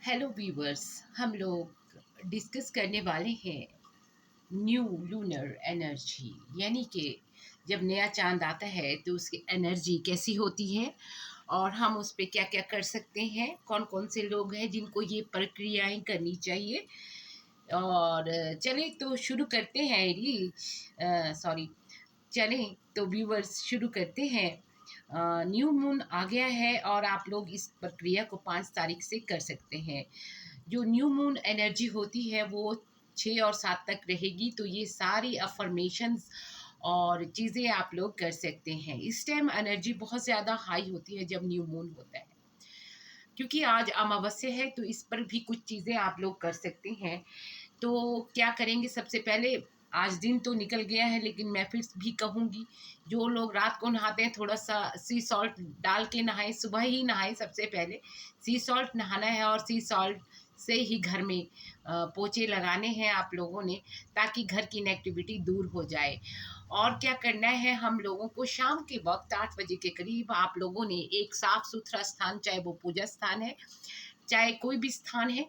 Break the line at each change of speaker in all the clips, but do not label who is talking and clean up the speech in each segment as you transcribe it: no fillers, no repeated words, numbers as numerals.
Hello viewers. हम लोग discuss करने वाले हैं न्यू लूनर एनर्जी, यानी कि जब नया चांद आता है तो उसकी एनर्जी कैसी होती है और हम उस पे क्या क्या कर सकते हैं, कौन कौन से लोग हैं जिनको ये प्रक्रियाएं करनी चाहिए। और चलें तो शुरू करते हैं री सॉरी चलें तो व्यूवर्स शुरू करते हैं। न्यू मून आ गया है और आप लोग इस प्रक्रिया को 5 तारीख से कर सकते हैं। जो न्यू मून एनर्जी होती है वो 6 और 7 तक रहेगी, तो ये सारी अफर्मेशंस और चीज़ें आप लोग कर सकते हैं। इस टाइम एनर्जी बहुत ज़्यादा हाई होती है जब न्यू मून होता है, क्योंकि आज अमावस्या है तो इस पर भी कुछ चीज़ें आप लोग कर सकते हैं। तो क्या करेंगे, सबसे पहले आज दिन तो निकल गया है लेकिन मैं फिर भी कहूँगी, जो लोग रात को नहाते हैं थोड़ा सा सी सॉल्ट डाल के नहाएं, सुबह ही नहाएं। सबसे पहले सी सॉल्ट नहाना है और सी सॉल्ट से ही घर में पोछे लगाने हैं आप लोगों ने, ताकि घर की नेगेटिविटी दूर हो जाए। और क्या करना है, हम लोगों को शाम के वक्त 8 बजे के करीब आप लोगों ने एक साफ सुथरा स्थान, चाहे वो पूजा स्थान है चाहे कोई भी स्थान है,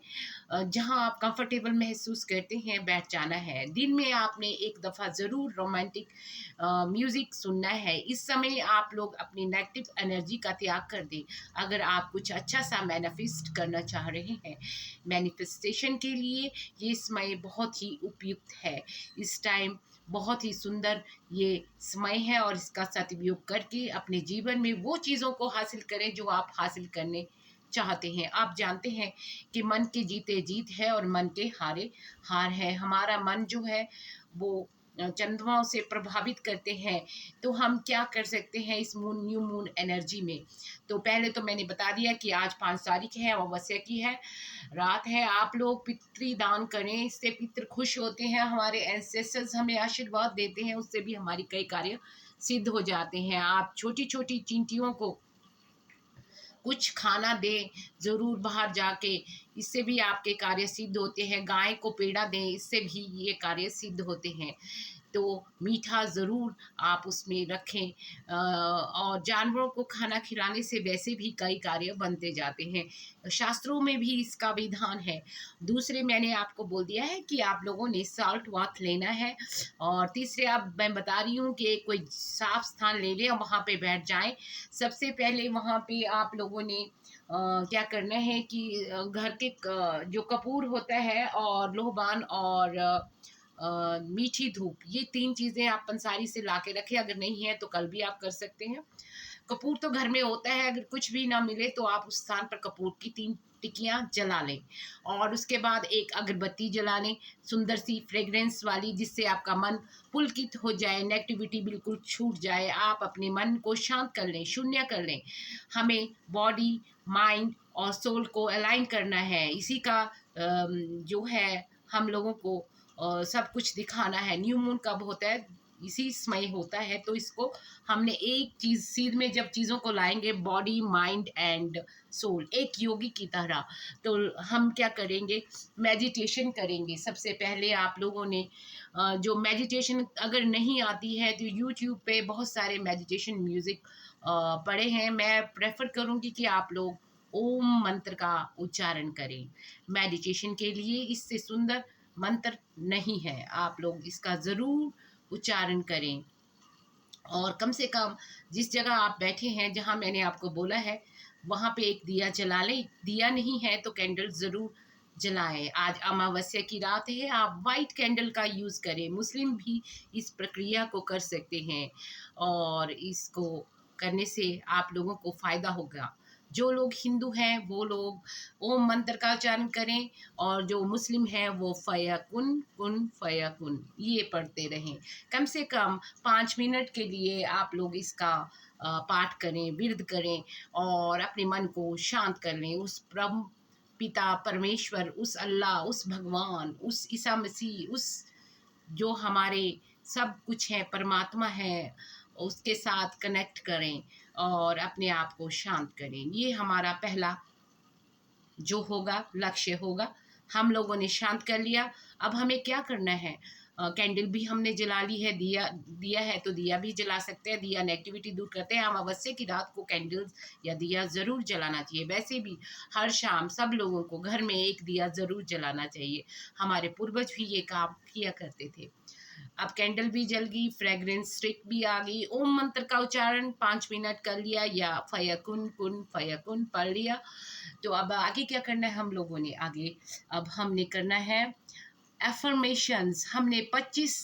जहां आप कंफर्टेबल महसूस करते हैं, बैठ जाना है। दिन में आपने एक दफ़ा ज़रूर रोमांटिक म्यूज़िक सुनना है। इस समय आप लोग अपनी नेगेटिव एनर्जी का त्याग कर दें। अगर आप कुछ अच्छा सा मैनिफेस्ट करना चाह रहे हैं, मैनिफेस्टेशन के लिए ये समय बहुत ही उपयुक्त है। इस टाइम बहुत ही सुंदर ये समय है और इसका सदुपयोग करके अपने जीवन में वो चीज़ों को हासिल करें जो आप हासिल करने चाहते हैं। आप जानते हैं कि मन के जीते जीत है और मन के हारे हार है। हमारा मन जो है वो चंद्रमाओं से प्रभावित करते हैं। तो हम क्या कर सकते हैं इस न्यू मून एनर्जी में। तो पहले तो मैंने बता दिया कि आज 5 तारीख है, अमावस्या की है, रात है। आप लोग पितृदान करें, इससे पितृ खुश होते हैं, हमारे एंसेस्टर्स हमें आशीर्वाद देते हैं, उससे भी हमारी कई कार्य सिद्ध हो जाते हैं। आप छोटी छोटी चींटियों को कुछ खाना दें ज़रूर बाहर जाके, इससे भी आपके कार्य सिद्ध होते हैं। गाय को पेड़ा दें, इससे भी ये कार्य सिद्ध होते हैं। तो मीठा ज़रूर आप उसमें रखें। और जानवरों को खाना खिलाने से वैसे भी कई कार्य बनते जाते हैं, शास्त्रों में भी इसका विधान है। दूसरे मैंने आपको बोल दिया है कि आप लोगों ने साल्ट बाथ लेना है। और तीसरे अब मैं बता रही हूँ कि कोई साफ स्थान ले लें और वहाँ पे बैठ जाएं। सबसे पहले वहाँ पे आप लोगों ने क्या करना है कि घर के जो कपूर होता है और लोहबान और मीठी धूप, ये 3 चीज़ें आप पंसारी से ला के रखें। अगर नहीं है तो कल भी आप कर सकते हैं। कपूर तो घर में होता है, अगर कुछ भी ना मिले तो आप उस स्थान पर कपूर की 3 टिकियाँ जला लें और उसके बाद एक अगरबत्ती जला लें, सुंदर सी फ्रेग्रेंस वाली, जिससे आपका मन पुलकित हो जाए, नेगेटिविटी बिल्कुल छूट जाए। आप अपने मन को शांत कर लें, शून्य कर लें। हमें बॉडी, माइंड और सोल को अलाइन करना है। इसी का जो है हम लोगों को सब कुछ दिखाना है। न्यू मून कब होता है, इसी समय होता है। तो इसको हमने एक चीज़ सिर में जब चीज़ों को लाएंगे, बॉडी, माइंड एंड सोल, एक योगी की तरह, तो हम क्या करेंगे, मेडिटेशन करेंगे। सबसे पहले आप लोगों ने जो मेडिटेशन अगर नहीं आती है तो यूट्यूब पे बहुत सारे मेडिटेशन म्यूज़िक पड़े हैं। मैं प्रेफर करूँगी कि आप लोग ओम मंत्र का उच्चारण करें मेडिटेशन के लिए। इससे सुंदर मंत्र नहीं है, आप लोग इसका ज़रूर उच्चारण करें। और कम से कम जिस जगह आप बैठे हैं, जहाँ मैंने आपको बोला है, वहाँ पे एक दिया जला लें। दिया नहीं है तो कैंडल ज़रूर जलाएं। आज अमावस्या की रात है, आप वाइट कैंडल का यूज़ करें। मुस्लिम भी इस प्रक्रिया को कर सकते हैं और इसको करने से आप लोगों को फ़ायदा होगा। जो लोग हिंदू हैं वो लोग ओम मंत्र का उच्चारण करें और जो मुस्लिम हैं वो फयाकुन कुन फयाकुन ये पढ़ते रहें। कम से कम 5 मिनट के लिए आप लोग इसका पाठ करें, विर्द करें और अपने मन को शांत कर लें। उस ब्रह्म पिता परमेश्वर, उस अल्लाह, उस भगवान, उस ईसा मसीह, उस जो हमारे सब कुछ है, परमात्मा है, उसके साथ कनेक्ट करें और अपने आप को शांत करें। ये हमारा पहला जो होगा लक्ष्य होगा। हम लोगों ने शांत कर लिया, अब हमें क्या करना है, कैंडल भी हमने जला ली है, दिया दिया है तो दिया भी जला सकते हैं, दिया नेगेटिविटी दूर करते हैं। अमावस्या की रात को कैंडल्स या दिया ज़रूर जलाना चाहिए। वैसे भी हर शाम सब लोगों को घर में एक दिया ज़रूर जलाना चाहिए। हमारे पूर्वज भी ये काम किया करते थे। अब कैंडल भी जल गई, फ्रेग्रेंस स्टिक भी आ गई। ओम मंत्र का उच्चारण 5 मिनट कर लिया या फयकुन कुन फयकुन पढ़ लिया। तो अब आगे क्या करना है हम लोगों ने, आगे अब हमने करना है एफर्मेशंस। हमने 25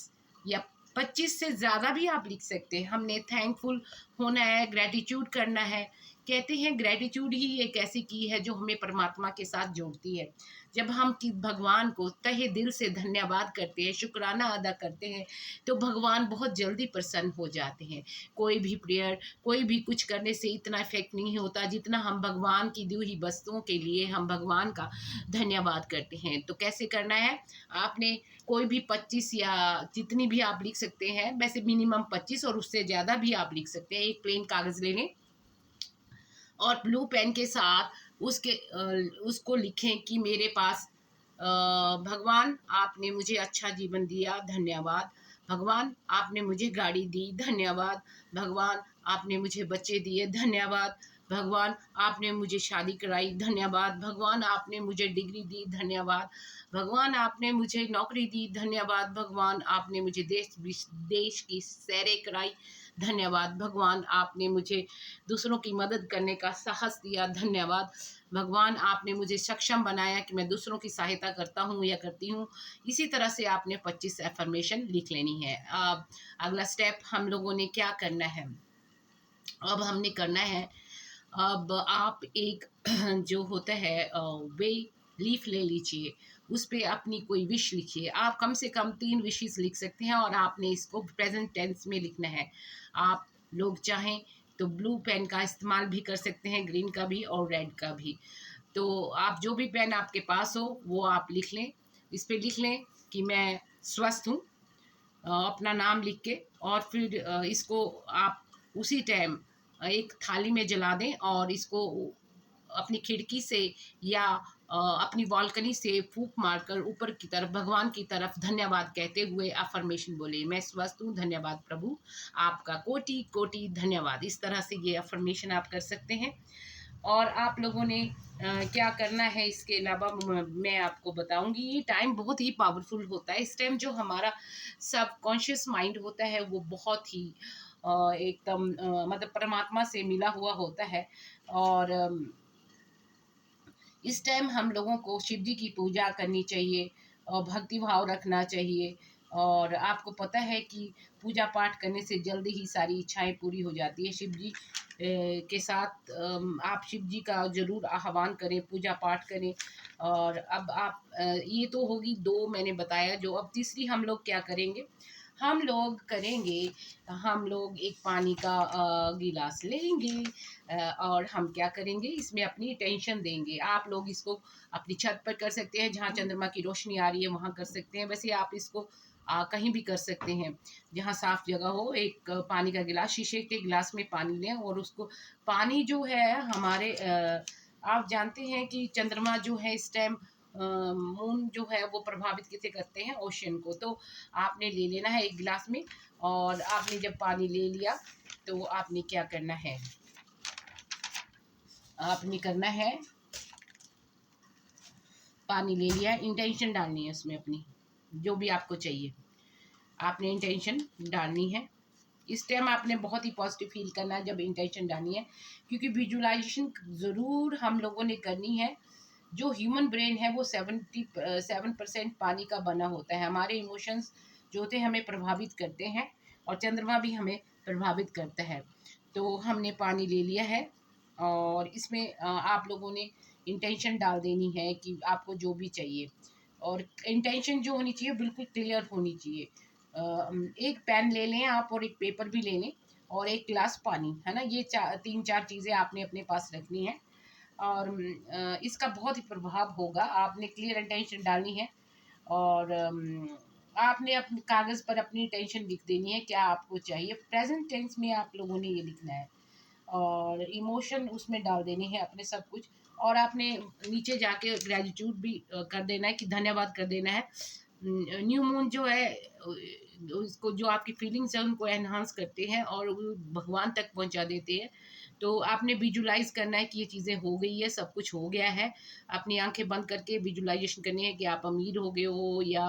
या 25 से ज़्यादा भी आप लिख सकते हैं। हमने थैंकफुल होना है, ग्रेटिट्यूड करना है। कहते हैं ग्रेटिट्यूड ही एक ऐसी की है जो हमें परमात्मा के साथ जोड़ती है। जब हम कि भगवान को तहे दिल से धन्यवाद करते हैं, शुक्राना अदा करते हैं, तो भगवान बहुत जल्दी प्रसन्न हो जाते हैं। कोई भी प्रेयर, कोई भी कुछ करने से इतना इफेक्ट नहीं होता जितना हम भगवान की दी हुई वस्तुओं के लिए हम भगवान का धन्यवाद करते हैं। तो कैसे करना है, आपने कोई भी 25 या जितनी भी आप लिख सकते हैं, वैसे मिनिमम 25 और उससे ज़्यादा भी आप लिख सकते हैं। एक प्लेन कागज़ ले लें और ब्लू पेन के साथ उसको लिखें कि मेरे पास भगवान आपने मुझे अच्छा जीवन दिया, धन्यवाद। भगवान आपने मुझे गाड़ी दी, धन्यवाद। भगवान आपने मुझे बच्चे दिए, धन्यवाद। भगवान आपने मुझे शादी कराई, धन्यवाद। भगवान आपने मुझे डिग्री दी, धन्यवाद। भगवान आपने मुझे नौकरी दी, धन्यवाद। भगवान आपने मुझे देश की सैरें कराई, धन्यवाद। भगवान आपने मुझे दूसरों की मदद करने का साहस दिया, धन्यवाद। भगवान आपने मुझे सक्षम बनाया कि मैं दूसरों की सहायता करता हूँ या करती हूँ। इसी तरह से आपने 25 एफर्मेशन लिख लेनी है। अब अगला स्टेप हम लोगों ने क्या करना है, अब हमने करना है, अब आप एक जो होता है वे लीफ ले लीजिए, उस पे अपनी कोई विश लिखिए। आप कम से कम 3 विशेस लिख सकते हैं और आपने इसको प्रेजेंट टेंस में लिखना है। आप लोग चाहें तो ब्लू पेन का इस्तेमाल भी कर सकते हैं, ग्रीन का भी और रेड का भी। तो आप जो भी पेन आपके पास हो वो आप लिख लें। इस पे लिख लें कि मैं स्वस्थ हूँ, अपना नाम लिख के, और फिर इसको आप उसी टाइम एक थाली में जला दें और इसको अपनी खिड़की से या अपनी बालकनी से फूंक मारकर ऊपर की तरफ भगवान की तरफ धन्यवाद कहते हुए अफर्मेशन बोले, मैं स्वस्थ हूँ, धन्यवाद प्रभु, आपका कोटि कोटि धन्यवाद। इस तरह से ये अफर्मेशन आप कर सकते हैं। और आप लोगों ने क्या करना है इसके अलावा मैं आपको बताऊंगी। ये टाइम बहुत ही पावरफुल होता है। इस टाइम जो हमारा सबकॉन्शियस माइंड होता है वो बहुत ही एकदम मतलब परमात्मा से मिला हुआ होता है। और इस टाइम हम लोगों को शिव जी की पूजा करनी चाहिए और भक्ति भाव रखना चाहिए। और आपको पता है कि पूजा पाठ करने से जल्दी ही सारी इच्छाएं पूरी हो जाती है। शिव जी के साथ आप शिव जी का ज़रूर आह्वान करें, पूजा पाठ करें। और अब आप ये तो होगी 2 मैंने बताया। जो अब तीसरी हम लोग क्या करेंगे, हम लोग करेंगे, हम लोग एक पानी का गिलास लेंगे और हम क्या करेंगे, इसमें अपनी टेंशन देंगे। आप लोग इसको अपनी छत पर कर सकते हैं, जहाँ चंद्रमा की रोशनी आ रही है वहाँ कर सकते हैं। वैसे आप इसको कहीं भी कर सकते हैं जहाँ साफ जगह हो। एक पानी का गिलास, शीशे के गिलास में पानी लें और उसको, पानी जो है हमारे आप जानते हैं कि चंद्रमा जो है इस टाइम मून जो है वो प्रभावित कैसे करते हैं, ओशन को। तो आपने ले लेना है एक गिलास में, और आपने जब पानी ले लिया तो आपने क्या करना है, आपने करना है, पानी ले लिया, इंटेंशन डालनी है उसमें अपनी, जो भी आपको चाहिए आपने इंटेंशन डालनी है। इस टाइम आपने बहुत ही पॉजिटिव फील करना है जब इंटेंशन डालनी है, क्योंकि विजुअलाइजेशन ज़रूर हम लोगों ने करनी है। जो ह्यूमन ब्रेन है वो 77% पानी का बना होता है। हमारे इमोशंस जो होते हैं हमें प्रभावित करते हैं और चंद्रमा भी हमें प्रभावित करता है। तो हमने पानी ले लिया है और इसमें आप लोगों ने इंटेंशन डाल देनी है कि आपको जो भी चाहिए, और इंटेंशन जो होनी चाहिए बिल्कुल क्लियर होनी चाहिए। एक पेन ले लें आप और एक पेपर भी ले लें और एक गिलास पानी, है ना। ये 3-4 चीज़ें आपने अपने पास रखनी है और इसका बहुत ही प्रभाव होगा। आपने क्लियर इंटेंशन डालनी है और आपने अपने कागज़ पर अपनी इंटेंशन लिख देनी है क्या आपको चाहिए। प्रेजेंट टेंस में आप लोगों ने ये लिखना है और इमोशन उसमें डाल देने हैं अपने सब कुछ। और आपने नीचे जाके ग्रेटिट्यूड भी कर देना है कि धन्यवाद कर देना है। न्यू मून जो है उसको, जो आपकी फीलिंग्स है उनको एनहांस करते हैं और वो भगवान तक पहुंचा देते हैं। तो आपने विजुलाइज करना है कि ये चीज़ें हो गई है, सब कुछ हो गया है। अपनी आंखें बंद करके विजुलाइजेशन करनी है कि आप अमीर हो गए हो, या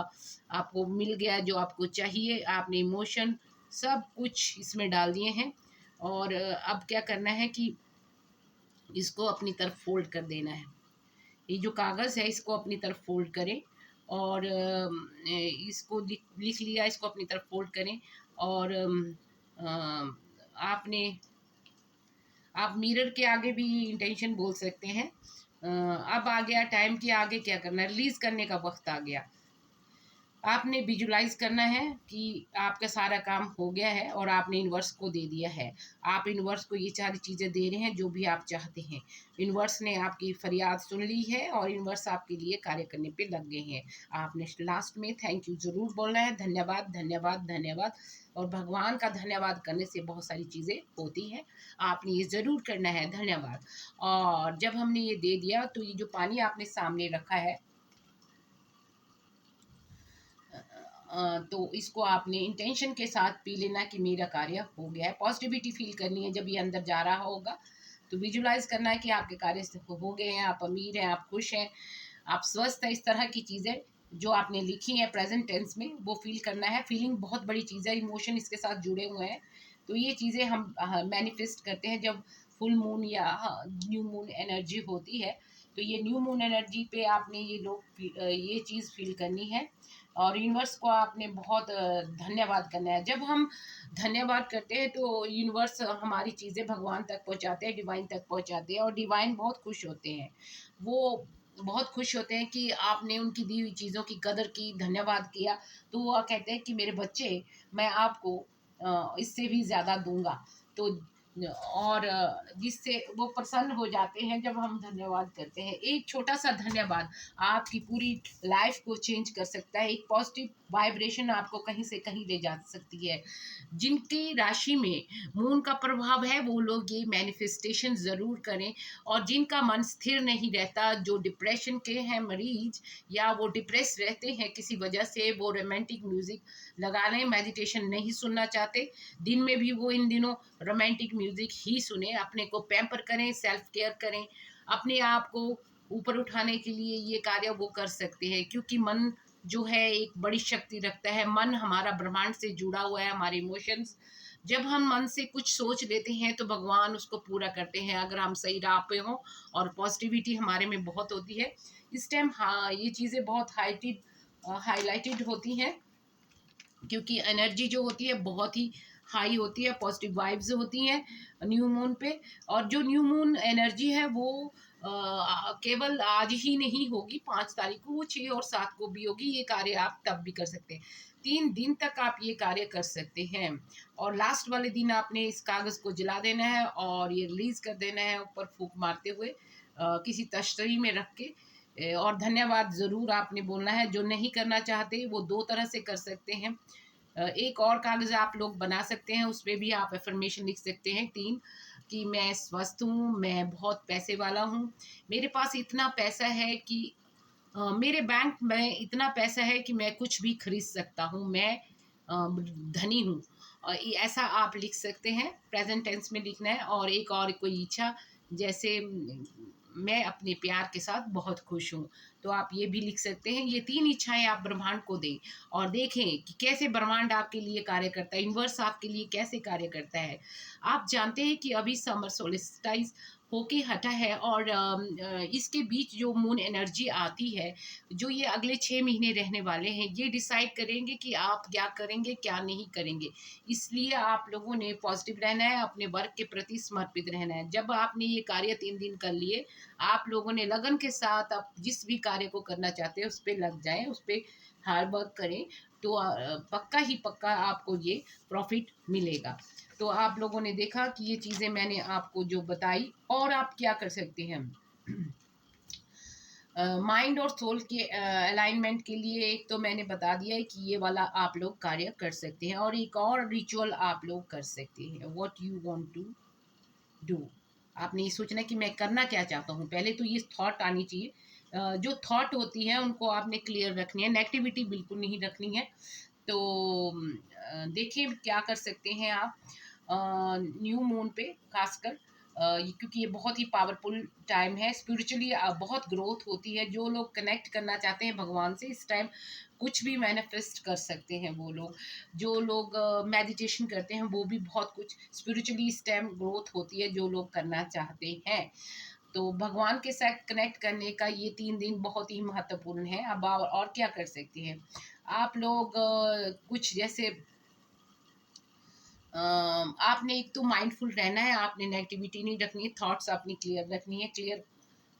आपको मिल गया जो आपको चाहिए। आपने इमोशन सब कुछ इसमें डाल दिए हैं। और अब क्या करना है कि इसको अपनी तरफ फोल्ड कर देना है। ये जो कागज़ है इसको अपनी तरफ फोल्ड करें, और इसको लिख लिया, इसको अपनी तरफ फोल्ड करें। और आपने आप मिरर के आगे भी इंटेंशन बोल सकते हैं। अब आ गया टाइम कि आगे क्या करना है, रिलीज करने का वक्त आ गया। आपने विजुलाइज करना है कि आपका सारा काम हो गया है और आपने यूनिवर्स को दे दिया है। आप यूनिवर्स को ये सारी चीज़ें दे रहे हैं जो भी आप चाहते हैं। यूनिवर्स ने आपकी फरियाद सुन ली है और यूनिवर्स आपके लिए कार्य करने पे लग गए हैं। आपने लास्ट में थैंक यू ज़रूर बोलना है, धन्यवाद धन्यवाद धन्यवाद। और भगवान का धन्यवाद करने से बहुत सारी चीज़ें होती हैं। आपने ये ज़रूर करना है, धन्यवाद। और जब हमने ये दे दिया तो ये जो पानी आपने सामने रखा है, तो इसको आपने इंटेंशन के साथ पी लेना कि मेरा कार्य हो गया है। पॉजिटिविटी फील करनी है जब ये अंदर जा रहा होगा। तो विजुलाइज करना है कि आपके कार्य हो गए हैं, आप अमीर हैं, आप खुश हैं, आप स्वस्थ हैं। इस तरह की चीज़ें जो आपने लिखी हैं प्रेजेंट टेंस में वो फील करना है। फीलिंग बहुत बड़ी चीज़ है, इमोशन इसके साथ जुड़े हुए हैं। तो ये चीज़ें हम मैनिफेस्ट करते हैं जब फुल मून या न्यू मून एनर्जी होती है। तो ये न्यू मून एनर्जी पे आपने ये चीज़ फील करनी है। और यूनिवर्स को आपने बहुत धन्यवाद करना है। जब हम धन्यवाद करते हैं तो यूनिवर्स हमारी चीज़ें भगवान तक पहुंचाते हैं, डिवाइन तक पहुंचाते हैं, और डिवाइन बहुत खुश होते हैं। वो बहुत खुश होते हैं कि आपने उनकी दी हुई चीज़ों की कदर की, धन्यवाद किया। तो वो कहते हैं कि मेरे बच्चे, मैं आपको इससे भी ज़्यादा दूंगा। तो और जिससे वो प्रसन्न हो जाते हैं जब हम धन्यवाद करते हैं। एक छोटा सा धन्यवाद आपकी पूरी लाइफ को चेंज कर सकता है। एक पॉजिटिव वाइब्रेशन आपको कहीं से कहीं ले जा सकती है। जिनकी राशि में मून का प्रभाव है वो लोग ये मैनिफेस्टेशन ज़रूर करें। और जिनका मन स्थिर नहीं रहता, जो डिप्रेशन के हैं मरीज, या वो डिप्रेस रहते हैं किसी वजह से, वो रोमांटिक म्यूज़िक लगा लें। मेडिटेशन नहीं सुनना चाहते, दिन में भी वो इन दिनों रोमांटिक म्यूज़िक ही सुने। अपने को पैम्पर करें, सेल्फ केयर करें। अपने आप को ऊपर उठाने के लिए ये कार्य वो कर सकते हैं, क्योंकि मन जो है एक बड़ी शक्ति रखता है। मन हमारा ब्रह्मांड से जुड़ा हुआ है, हमारे इमोशंस। जब हम मन से कुछ सोच लेते हैं तो भगवान उसको पूरा करते हैं, अगर हम सही राह पे हों और पॉजिटिविटी हमारे में बहुत होती है। इस टाइम हाँ, ये चीज़ें बहुत हाईलाइटेड होती हैं, क्योंकि एनर्जी जो होती है बहुत ही हाई होती है, पॉजिटिव वाइब्स होती हैं न्यू मून पे। और जो न्यू मून एनर्जी है वो केवल आज ही नहीं होगी, 5 तारीख को, वो 6 और 7 को भी होगी। ये कार्य आप तब भी कर सकते हैं, 3 दिन तक आप ये कार्य कर सकते हैं। और लास्ट वाले दिन आपने इस कागज़ को जला देना है और ये रिलीज कर देना है ऊपर फूंक मारते हुए, किसी तश्तरी में रख के। और धन्यवाद ज़रूर आपने बोलना है। जो नहीं करना चाहते वो 2 तरह से कर सकते हैं। एक और कागज़ आप लोग बना सकते हैं, उसपे भी आप अफ़र्मेशन लिख सकते हैं 3, कि मैं स्वस्थ हूँ, मैं बहुत पैसे वाला हूँ, मेरे पास इतना पैसा है कि मेरे बैंक में इतना पैसा है कि मैं कुछ भी खरीद सकता हूँ, मैं धनी हूँ। ऐसा आप लिख सकते हैं, प्रेजेंट टेंस में लिखना है। और एक और कोई इच्छा, जैसे मैं अपने प्यार के साथ बहुत खुश हूँ, तो आप ये भी लिख सकते हैं। ये 3 इच्छाएं आप ब्रह्मांड को दें और देखें कि कैसे ब्रह्मांड आपके लिए कार्य करता है, यूनिवर्स आपके लिए कैसे कार्य करता है। आप जानते हैं कि अभी समर सोलिस्टाइज होके हटा है, और इसके बीच जो मून एनर्जी आती है, जो ये अगले 6 महीने रहने वाले हैं, ये डिसाइड करेंगे कि आप क्या करेंगे, क्या नहीं करेंगे। इसलिए आप लोगों ने पॉजिटिव रहना है, अपने वर्क के प्रति समर्पित रहना है। जब आपने ये कार्य 3 दिन कर लिए, आप लोगों ने लगन के साथ आप जिस भी कार्य को करना चाहते हैं उस पर लग जाएं, उस पर हार्ड वर्क करें, तो पक्का ही पक्का आपको ये प्रॉफिट मिलेगा। तो आप लोगों ने देखा कि ये चीज़ें मैंने आपको जो बताई। और आप क्या कर सकते हैं, माइंड और सोल के अलाइनमेंट के लिए एक तो मैंने बता दिया है कि ये वाला आप लोग कार्य कर सकते हैं। और एक और रिचुअल आप लोग कर सकते हैं, what you want to do. आपने ये सोचना है कि मैं करना क्या चाहता हूँ, पहले तो ये थॉट आनी चाहिए। जो थॉट होती है उनको आपने क्लियर रखनी है, नेगेटिविटी बिल्कुल नहीं रखनी है। तो देखिए क्या कर सकते हैं आप न्यू मून पे खासकर, क्योंकि ये बहुत ही पावरफुल टाइम है स्पिरिचुअली, बहुत ग्रोथ होती है। जो लोग कनेक्ट करना चाहते हैं भगवान से इस टाइम कुछ भी मैनिफेस्ट कर सकते हैं वो लोग। जो लोग मेडिटेशन करते हैं वो भी बहुत कुछ स्पिरिचुअली इस टाइम ग्रोथ होती है जो लोग करना चाहते हैं। तो भगवान के साथ कनेक्ट करने का ये 3 दिन बहुत ही महत्वपूर्ण है। अब और क्या कर सकते हैं आप लोग, कुछ जैसे आपने एक तो माइंडफुल रहना है, आपने नेगेटिविटी नहीं रखनी है, थॉट्स अपनी क्लियर रखनी है, क्लियर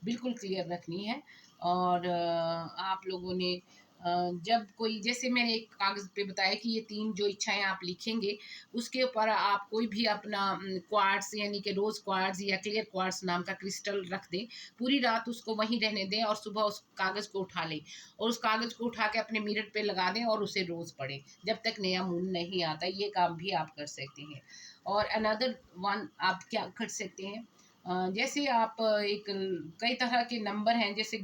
बिल्कुल क्लियर रखनी है। और आप लोगों ने जब कोई, जैसे मैंने एक कागज़ पे बताया कि ये 3 जो इच्छाएँ आप लिखेंगे, उसके ऊपर आप कोई भी अपना क्वार्ट्स यानी कि रोज़ क्वार्ट्स या क्लियर क्वार्ट्स नाम का क्रिस्टल रख दें। पूरी रात उसको वहीं रहने दें और सुबह उस कागज़ को उठा लें और उस कागज़ को उठा के अपने मिरर पे लगा दें और उसे रोज़ पढ़ें, जब तक नया मून नहीं आता। ये काम भी आप कर सकते हैं। और अनदर वन आप क्या कर सकते हैं, जैसे आप एक कई तरह के नंबर हैं, जैसे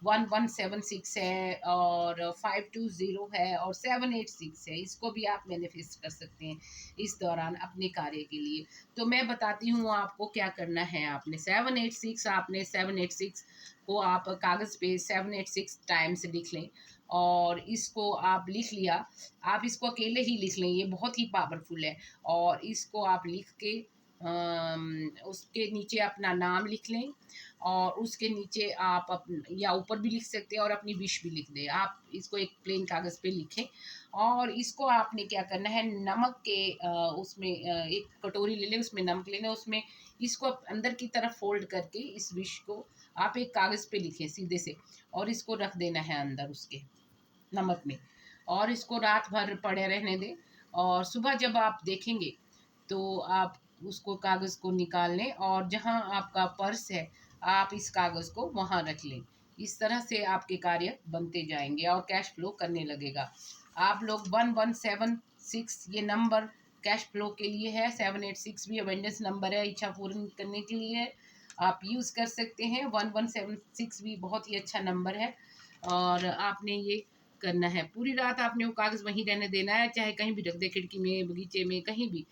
1176 है और 520 है और 786 है, इसको भी आप मैनिफेस्ट कर सकते हैं इस दौरान अपने कार्य के लिए। तो मैं बताती हूँ आपको क्या करना है। आपने 786 को आप कागज़ पे 786 टाइम्स लिख लें। और इसको आप लिख लिया, आप इसको अकेले ही लिख लें, ये बहुत ही पावरफुल है। और इसको आप लिख के उसके नीचे अपना नाम लिख लें और उसके नीचे आप या ऊपर भी लिख सकते हैं और अपनी विश भी लिख दें। आप इसको एक प्लेन कागज़ पे लिखें और इसको आपने क्या करना है, नमक के उसमें एक कटोरी ले लें, उसमें नमक लेना, उसमें इसको अंदर की तरफ फोल्ड करके इस विश को आप एक कागज़ पे लिखें सीधे से और इसको रख देना है अंदर उसके नमक में और इसको रात भर पड़े रहने दें। और सुबह जब आप देखेंगे तो आप उसको कागज़ को निकाल लें और जहाँ आपका पर्स है आप इस कागज़ को वहाँ रख लें। इस तरह से आपके कार्य बनते जाएंगे और कैश फ्लो करने लगेगा। आप लोग 1176 ये नंबर कैश फ्लो के लिए है, 786 भी अवेंडेंस नंबर है, इच्छा पूर्ण करने के लिए है, आप यूज़ कर सकते हैं। 1176 भी बहुत ही अच्छा नंबर है। और आपने ये करना है, पूरी रात आपने वो कागज़ वहीं रहने देना है, चाहे कहीं भी रख दें, खिड़की में, बगीचे में, कहीं भी।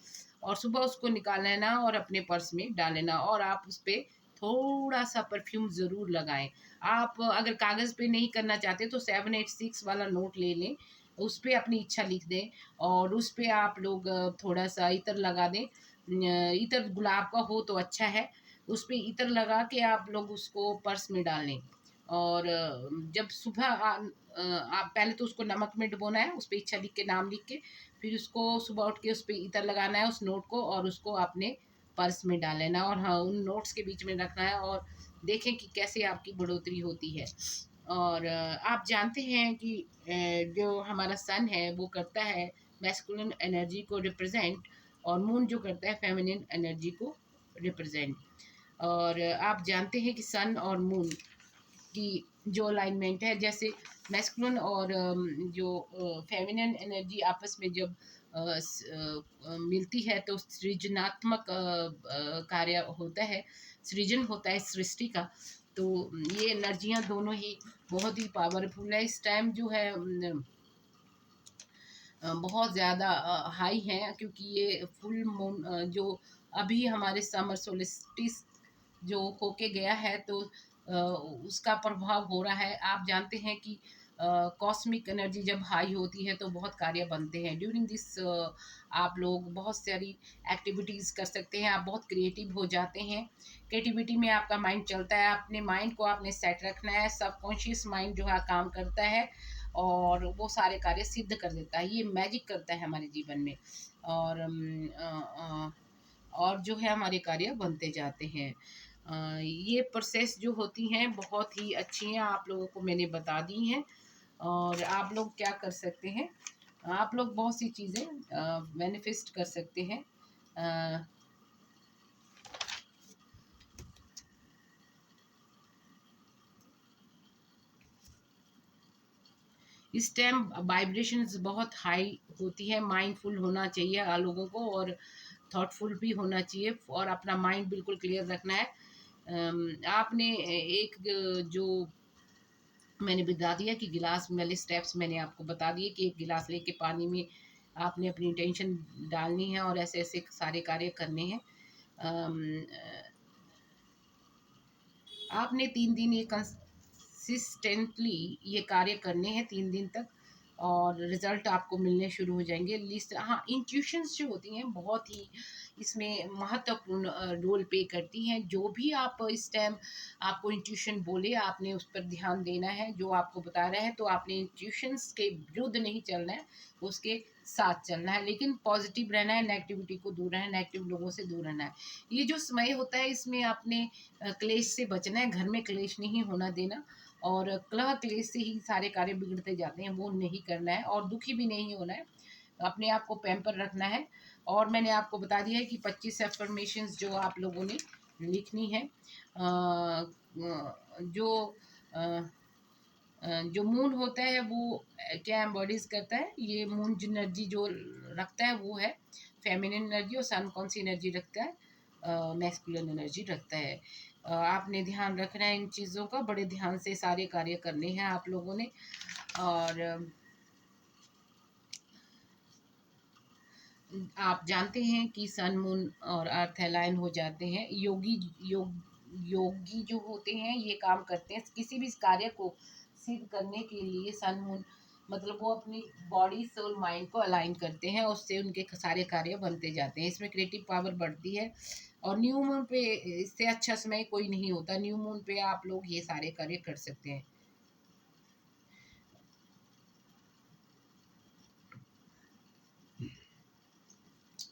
और सुबह उसको निकाल लेना और अपने पर्स में डाल लेना और आप उस पे थोड़ा-सा परफ्यूम ज़रूर लगाएँ। आप अगर कागज़ पे नहीं करना चाहते तो 786 वाला नोट ले लें, उस पे अपनी इच्छा लिख दें और उस पे आप लोग थोड़ा-सा इत्र लगा दें। इत्र गुलाब का हो तो अच्छा है, उस पे इत्र लगा के आप लोग उसको पर्स में डाल लें। और जब सुबह आप पहले तो उसको नमक में डुबोना है, उस पे इच्छा लिख के, नाम लिख के, फिर उसको सुबह उठ के उस पे इत्र लगाना है उस नोट को और उसको आपने पर्स में डाल लेना और हाँ, उन नोट्स के बीच में रखना है और देखें कि कैसे आपकी बढ़ोतरी होती है। और आप जानते हैं कि जो हमारा सन है वो करता है मैस्कुलिन एनर्जी को रिप्रेजेंट और मून जो करता है फेमिनिन एनर्जी को रिप्रेजेंट। और आप जानते हैं कि सन और मून की जो अलाइनमेंट है, जैसे मैस्कुलिन और जो फेमिनिन एनर्जी आपस में जब मिलती है तो सृजनात्मक कार्य होता है, सृजन होता है सृष्टि का। तो ये एनर्जियाँ दोनों ही बहुत ही पावरफुल है। इस टाइम जो है बहुत ज़्यादा हाई हैं, क्योंकि ये फुल मून जो अभी हमारे समर सोलिस्टिस जो होके गया है तो उसका प्रभाव हो रहा है। आप जानते हैं कि कॉस्मिक एनर्जी जब हाई होती है तो बहुत कार्य बनते हैं ड्यूरिंग दिस। आप लोग बहुत सारी एक्टिविटीज़ कर सकते हैं, आप बहुत क्रिएटिव हो जाते हैं। क्रिएटिविटी में आपका माइंड चलता है, अपने माइंड को आपने सेट रखना है, सबकॉन्शियस माइंड जो है काम करता है और वो सारे कार्य सिद्ध कर देता है, ये मैजिक करता है हमारे जीवन में। और और जो है हमारे कार्य बनते जाते हैं। ये प्रोसेस जो होती हैं बहुत ही अच्छी हैं, आप लोगों को मैंने बता दी हैं। और आप लोग क्या कर सकते हैं, आप लोग बहुत सी चीज़ें मैनिफेस्ट कर सकते हैं। अ, इस टाइम वाइब्रेशंस बहुत हाई होती है, माइंडफुल होना चाहिए लोगों को और थॉटफुल भी होना चाहिए और अपना माइंड बिल्कुल क्लियर रखना है। आपने एक जो मैंने बता दिया कि गिलास वाले स्टेप्स मैंने आपको बता दिए कि एक गिलास लेके पानी में आपने अपनी इंटेंशन डालनी है और ऐसे ऐसे सारे कार्य करने हैं। अम, आपने 3 दिन ये कंसिस्टेंटली ये कार्य करने हैं, 3 दिन तक, और रिजल्ट आपको मिलने शुरू हो जाएंगे। लिस्ट, हाँ, इंट्यूशंस जो होती हैं बहुत ही इसमें महत्वपूर्ण रोल प्ले करती हैं। जो भी आप इस टाइम आपको इंट्यूशन बोले, आपने उस पर ध्यान देना है। जो आपको बता रहा है तो आपने इंट्यूशंस के विरुद्ध नहीं चलना है, उसके साथ चलना है, लेकिन पॉजिटिव रहना है, नेगेटिविटी को दूर रहना है, नेगेटिव लोगों से दूर रहना है। ये जो समय होता है इसमें आपने क्लेश से बचना है, घर में क्लेश नहीं होना देना, और कलह क्लेश से ही सारे कार्य बिगड़ते जाते हैं, वो नहीं करना है, और दुखी भी नहीं होना है, अपने आप को पैम्पर रखना है। और मैंने आपको बता दिया है कि 25 एफर्मेशंस जो आप लोगों ने लिखनी है। जो जो मून होता है वो क्या एम्बॉडीज करता है, ये मून एनर्जी जो रखता है वो है फेमिनिन एनर्जी, और सन कौन सी एनर्जी रखता है, मैस्कुलिन एनर्जी रखता है। आपने ध्यान रखना है इन चीज़ों का, बड़े ध्यान से सारे कार्य करने हैं आप लोगों ने। और आप जानते हैं कि सन मून और अर्थ अलाइन हो जाते हैं। योगी जो होते हैं ये काम करते हैं किसी भी कार्य को सिद्ध करने के लिए। सन मून मतलब वो अपनी बॉडी सोल माइंड को अलाइन करते हैं, उससे उनके सारे कार्य बनते जाते हैं, इसमें क्रिएटिव पावर बढ़ती है। और न्यू मून पे इससे अच्छा समय कोई नहीं होता, न्यू मून पे आप लोग ये सारे कार्य कर सकते हैं।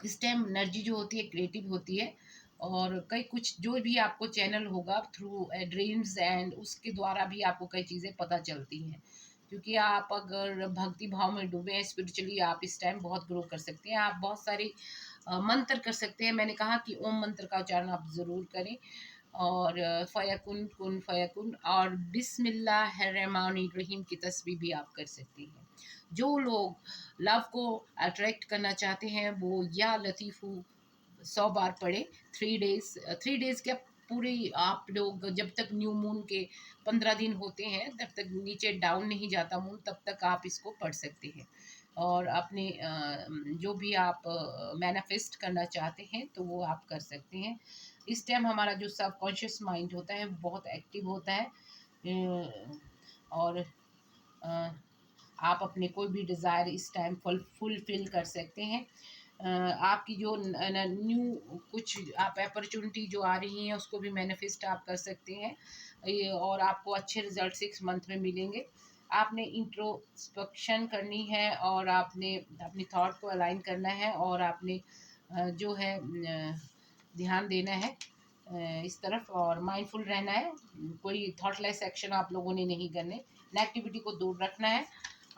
इस टाइम एनर्जी जो होती है क्रिएटिव होती है, और कई कुछ जो भी आपको चैनल होगा थ्रू ड्रीम्स एंड उसके द्वारा भी आपको कई चीज़ें पता चलती हैं। क्योंकि आप अगर भक्ति भाव में डूबे हैं स्पिरिचुअली, आप इस टाइम बहुत ग्रो कर सकते हैं। आप बहुत सारे मंत्र कर सकते हैं। मैंने कहा कि ओम मंत्र का उच्चारण आप ज़रूर करें, और फ़यकुन कुन फ़यकुन और बिस्मिल्लाहिर्रहमानिर्रहीम की तस्बीह भी आप कर सकते हैं। जो लोग लव को अट्रैक्ट करना चाहते हैं वो या लतीफ़ू 100 बार पढ़े। 3 डेज, 3 डेज क्या, पूरी आप लोग जब तक न्यू मून के 15 दिन होते हैं तब तक नीचे डाउन नहीं जाता मून, तब तक आप इसको पढ़ सकते हैं। और अपने जो भी आप मैनिफेस्ट करना चाहते हैं तो वो आप कर सकते हैं। इस टाइम हमारा जो सबकॉन्शियस माइंड होता है वो बहुत एक्टिव होता है। और अ, आप अपने कोई भी डिज़ायर इस टाइम फुलफ़िल कर सकते हैं। आपकी जो न्यू कुछ आप अपॉर्चुनिटी जो आ रही हैं उसको भी मैनिफेस्ट आप कर सकते हैं। ये और आपको अच्छे रिजल्ट 6 मंथ में मिलेंगे। आपने इंट्रोस्पेक्शन करनी है, और आपने अपनी थॉट को अलाइन करना है, और आपने जो है ध्यान देना है इस तरफ, और माइंडफुल रहना है। कोई थॉटलेस एक्शन आप लोगों ने नहीं करने, नेगेटिविटी को दूर रखना है,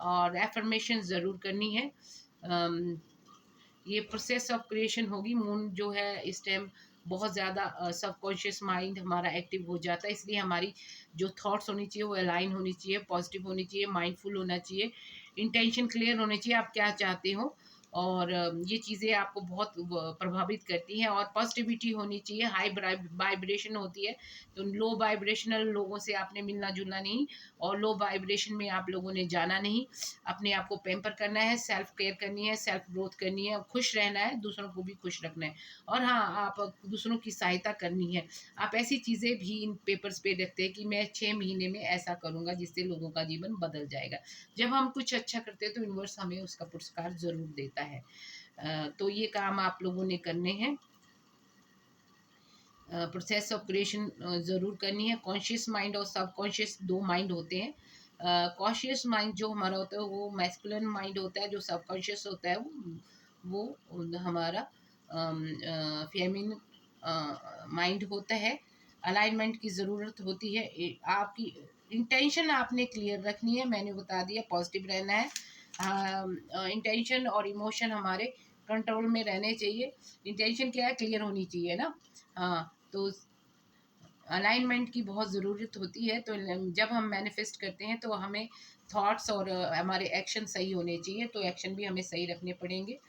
और एफर्मेशन ज़रूर करनी है। अम, ये प्रोसेस ऑफ क्रिएशन होगी। मून जो है इस टाइम बहुत ज़्यादा सबकॉन्शियस माइंड हमारा एक्टिव हो जाता है, इसलिए हमारी जो थॉट्स होनी चाहिए वो अलाइन होनी चाहिए, पॉजिटिव होनी चाहिए, माइंडफुल होना चाहिए, इंटेंशन क्लियर होनी चाहिए आप क्या चाहते हो। और ये चीज़ें आपको बहुत प्रभावित करती हैं, और पॉजिटिविटी होनी चाहिए। हाई वाइब्रेशन होती है तो लो वाइब्रेशनल लोगों से आपने मिलना जुलना नहीं, और लो वाइब्रेशन में आप लोगों ने जाना नहीं। अपने आप को पैम्पर करना है, सेल्फ केयर करनी है, सेल्फ ग्रोथ करनी है, खुश रहना है, दूसरों को भी खुश रखना है। और हाँ, आप दूसरों की सहायता करनी है। आप ऐसी चीज़ें भी इन पेपर्स पे रखते हैं कि मैं 6 महीने में ऐसा करूँगा जिससे लोगों का जीवन बदल जाएगा। जब हम कुछ अच्छा करते हैं तो यूनिवर्स हमें उसका पुरस्कार ज़रूर देता है। तो ये काम आप लोगों ने करने हैं। प्रोसेस ऑफ क्रिएशन ज़रूर करनी है। कॉन्शियस माइंड और सबकॉन्शियस 2 माइंड होते हैं। कॉन्शियस माइंड जो हमारा होता है वो मैस्कुलिन माइंड होता है, जो सबकॉन्शियस होता है वो हमारा फेमिनिन माइंड होता है। अलाइनमेंट की ज़रूरत होती है। आपकी इंटेंशन आपने क्लियर रखनी है, मैंने बता दिया, पॉजिटिव रहना है। इंटेंशन और इमोशन हमारे कंट्रोल में रहने चाहिए। इंटेंशन क्या है, क्लियर होनी चाहिए ना। हाँ, तो अलाइनमेंट की बहुत ज़रूरत होती है। तो जब हम मैनिफेस्ट करते हैं तो हमें थॉट्स और हमारे एक्शन सही होने चाहिए, तो एक्शन भी हमें सही रखने पड़ेंगे।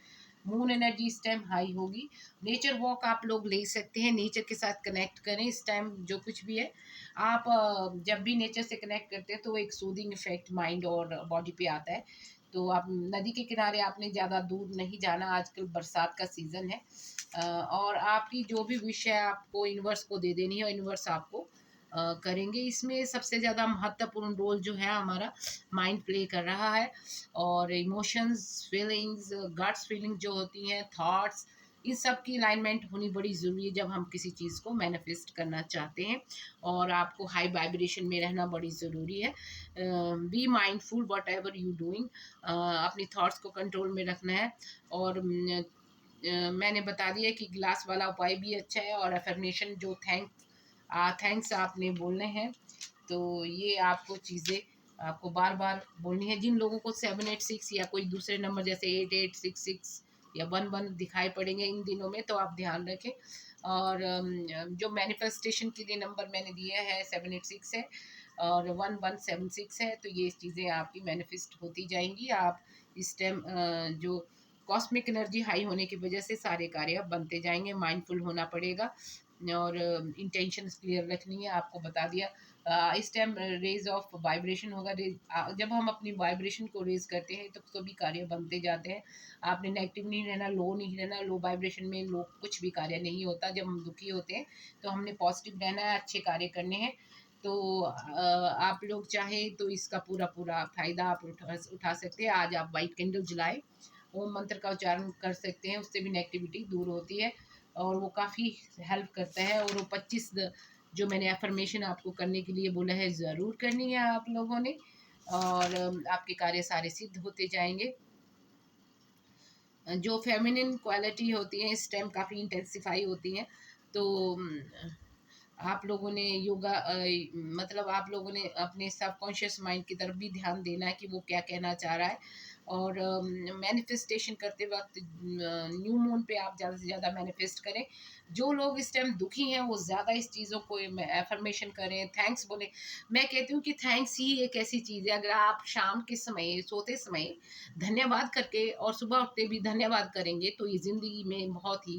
मून एनर्जी इस टाइम हाई होगी। नेचर वॉक आप लोग ले सकते हैं, नेचर के साथ कनेक्ट करें इस टाइम। जो कुछ भी है आप जब भी नेचर से कनेक्ट करते हैं तो एक सूदिंग इफेक्ट माइंड और बॉडी पे आता है। तो आप नदी के किनारे आपने ज़्यादा दूर नहीं जाना, आजकल बरसात का सीज़न है। और आपकी जो भी विश है आपको यूनिवर्स को दे देनी है, यूनिवर्स आपको करेंगे। इसमें सबसे ज़्यादा महत्वपूर्ण रोल जो है हमारा माइंड प्ले कर रहा है, और इमोशंस, फीलिंग्स, गट्स फीलिंग जो होती हैं, थॉट्स, इन सब की अलाइनमेंट होनी बड़ी ज़रूरी है जब हम किसी चीज़ को मैनिफेस्ट करना चाहते हैं। और आपको हाई वाइब्रेशन में रहना बड़ी ज़रूरी है। Be mindful what ever you doing, अपनी थॉट्स को कंट्रोल में रखना है। और मैंने बता दिया कि गिलास वाला उपाय भी अच्छा है, और अफर्मेशन जो थैंक्स आपने बोलने हैं। तो ये आपको चीज़ें आपको बार बार बोलनी है। जिन लोगों को 786 या कोई दूसरे नंबर जैसे 8866 या 11 दिखाई पड़ेंगे इन दिनों में, तो आप ध्यान रखें। और जो मैनिफेस्टेशन के लिए नंबर मैंने दिया है 786 है और 1176 है, तो ये चीज़ें आपकी मैनिफेस्ट होती जाएंगी। आप इस टाइम जो कॉस्मिक एनर्जी हाई होने की वजह से सारे कार्य बनते जाएंगे। माइंडफुल होना पड़ेगा और इंटेंशंस क्लियर रखनी है। आपको बता दिया इस टाइम रेज ऑफ वाइब्रेशन होगा। जब हम अपनी वाइब्रेशन को रेज करते हैं तो सभी कार्य बनते जाते हैं। आपने नेगेटिव नहीं रहना, लो नहीं रहना। लो वाइब्रेशन में लो कुछ भी कार्य नहीं होता। जब हम दुखी होते हैं तो हमने पॉजिटिव रहना है, अच्छे कार्य करने हैं। तो आप लोग चाहे तो इसका पूरा पूरा फायदा आप उठा सकते हैं। आज आप वाइट कैंडल जलाएं, ओम मंत्र का उच्चारण कर सकते हैं, उससे भी नेगेटिविटी दूर होती है और वो काफ़ी हेल्प करता है। और वो 25 जो मैंने अफर्मेशन आपको करने के लिए बोला है, ज़रूर करनी है आप लोगों ने, और आपके कार्य सारे सिद्ध होते जाएंगे। जो फेमिनिन क्वालिटी होती हैं इस टाइम काफ़ी इंटेंसिफाई होती हैं। तो आप लोगों ने योगा मतलब आप लोगों ने अपने सबकॉन्शियस माइंड की तरफ भी ध्यान देना है कि वो क्या कहना चाह रहा है। और मैनिफेस्टेशन करते वक्त न्यू मून पे आप ज़्यादा से ज़्यादा मैनिफेस्ट करें। जो लोग इस टाइम दुखी हैं वो ज़्यादा इस चीज़ों को एफर्मेशन करें, थैंक्स बोले। मैं कहती हूँ कि थैंक्स ही एक ऐसी चीज़ है, अगर आप शाम के समय सोते समय धन्यवाद करके और सुबह उठते भी धन्यवाद करेंगे तो ये ज़िंदगी में बहुत ही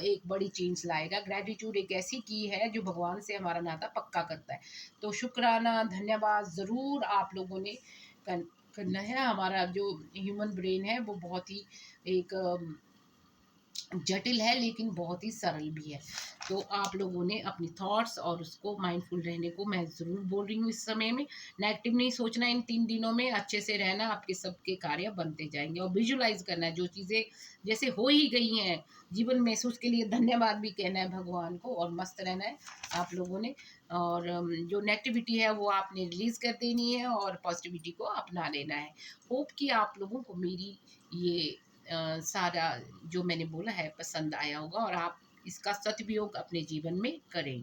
एक बड़ी चेंज लाएगा। ग्रैटिट्यूड एक ऐसी की है जो भगवान से हमारा नाता पक्का करता है। तो शुक्राना, धन्यवाद ज़रूर आप लोगों ने करना है। हमारा जो ह्यूमन ब्रेन है वो बहुत ही एक जटिल है लेकिन बहुत ही सरल भी है। तो आप लोगों ने अपनी थॉट्स और उसको माइंडफुल रहने को मैं ज़रूर बोल रही हूँ। इस समय में नेगेटिव नहीं सोचना, इन 3 दिनों में अच्छे से रहना, आपके सबके कार्य बनते जाएंगे। और विजुलाइज करना है जो चीज़ें जैसे हो ही गई हैं जीवन में, उसके लिए धन्यवाद भी कहना है भगवान को, और मस्त रहना है आप लोगों ने। और जो नेगेटिविटी है वो आपने रिलीज़ कर देनी है और पॉजिटिविटी को अपना लेना है। होप कि आप लोगों को मेरी ये सारा जो मैंने बोला है पसंद आया होगा और आप इसका सदुपयोग अपने जीवन में करें।